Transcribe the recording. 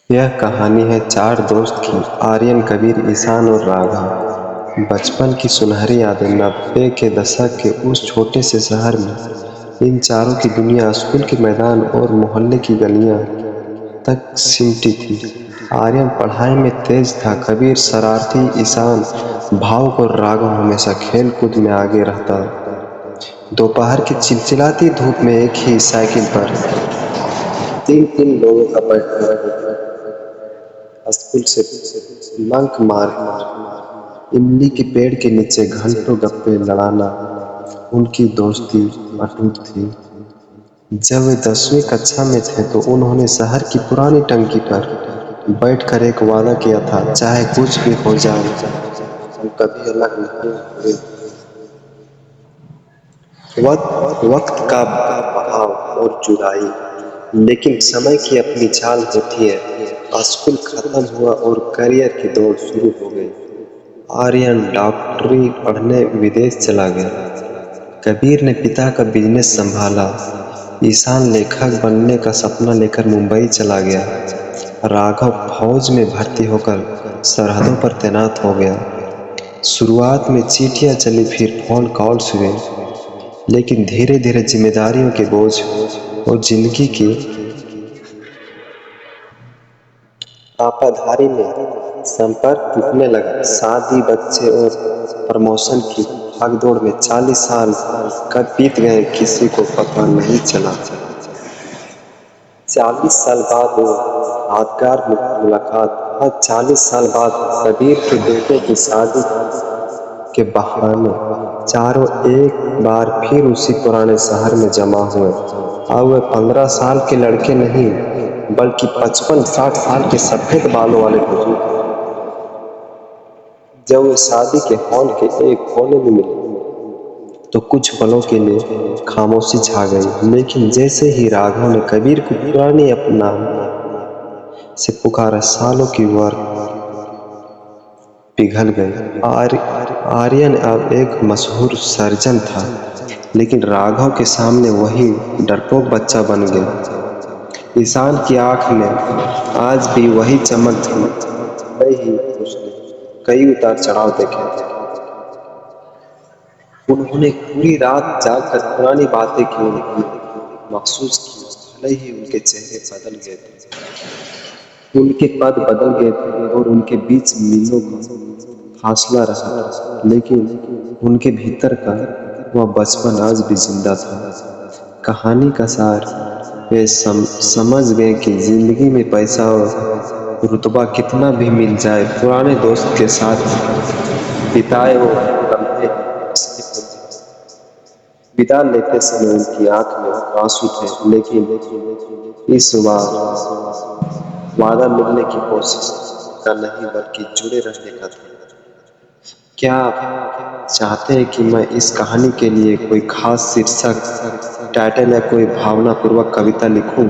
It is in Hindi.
यह कहानी है चार दोस्त की, आर्यन, कबीर, ईशान और राघव। बचपन की सुनहरी यादें। 90 के दशक के उस छोटे से शहर में इन चारों की दुनिया स्कूल के मैदान और मोहल्ले की गलियां तक सिमटी थी। आर्यन पढ़ाई में तेज था, कबीर शरारती, ईशान भावुक और राघव हमेशा खेल कूद में आगे रहता। दोपहर की चिलचिलाती धूप में एक ही साइकिल पर तीन तीन लोगों का बैठना, स्कूल से बंक मार इमली के पेड़ के नीचे घंटों गप्पे लड़ाना, उनकी दोस्ती अटूट थी। जब वे 10वीं कक्षा में थे तो उन्होंने शहर की पुरानी टंकी पर बैठकर एक वादा किया था, चाहे कुछ भी हो जाए हम कभी अलग नहीं होंगे। वक्त का बहाव और जुदाई, लेकिन समय की अपनी चाल होती है। स्कूल खत्म हुआ और करियर की दौड़ शुरू हो गई। आर्यन डॉक्टरी पढ़ने विदेश चला गया, कबीर ने पिता का बिजनेस संभाला, ईशान लेखक बनने का सपना लेकर मुंबई चला गया, राघव फौज में भर्ती होकर सरहदों पर तैनात हो गया। शुरुआत में चीटियां चली, फिर फोन कॉल्स हुए, लेकिन धीरे धीरे जिम्मेदारियों के बोझ और जिंदगी की आपाधारी में संपर्क टूटने लगा। शादी, बच्चे और प्रमोशन की भागदौड़ में 40 साल कब बीत गए किसी को पता नहीं चला। 40 साल बाद वो यादगार मुलाकात। आज 40 साल बाद कबीर के बेटे की शादी के बहाने चारों एक बार फिर उसी पुराने शहर में जमा हुए। अब वे 15 साल के लड़के नहीं, बल्कि 55-60 साल के सफेद बालों वाले बुजुर्ग। जब वे शादी के हॉल के एक कोने में मिले तो कुछ पलों के लिए खामोशी छा गई, लेकिन जैसे ही राघव ने कबीर को पुरानी अपना से पुकारा, सालों की वर्क पिघल गई। आर्यन अब एक मशहूर सर्जन था, लेकिन राघव के सामने वही डरपोक बच्चा बन गया। ईशान की आंख में आज भी वही चमक थी, भले ही उसने कई उतार चढ़ाव देखे थे। उन्होंने पूरी रात जागकर पुरानी बातें की, महसूस की, भले ही उनके चेहरे बदल गए थे, उनके पद बदल गए थे और उनके बीच मीलों का फासला रहा, लेकिन उनके भीतर का वह बचपन आज भी जिंदा था। कहानी का सार, वे समझ गए कि जिंदगी में पैसा और रुतबा कितना भी मिल जाए, पुराने दोस्त के साथ बिताए वो लम्हे विदा लेते समय उनकी आंख में आंसू थे, लेकिन इस बार वादा मिलने की कोशिश का नहीं, बल्कि जुड़े रहने का था। क्या आप चाहते हैं कि मैं इस कहानी के लिए कोई खास शीर्षक, टाइटल या कोई भावनापूर्वक कविता लिखूं?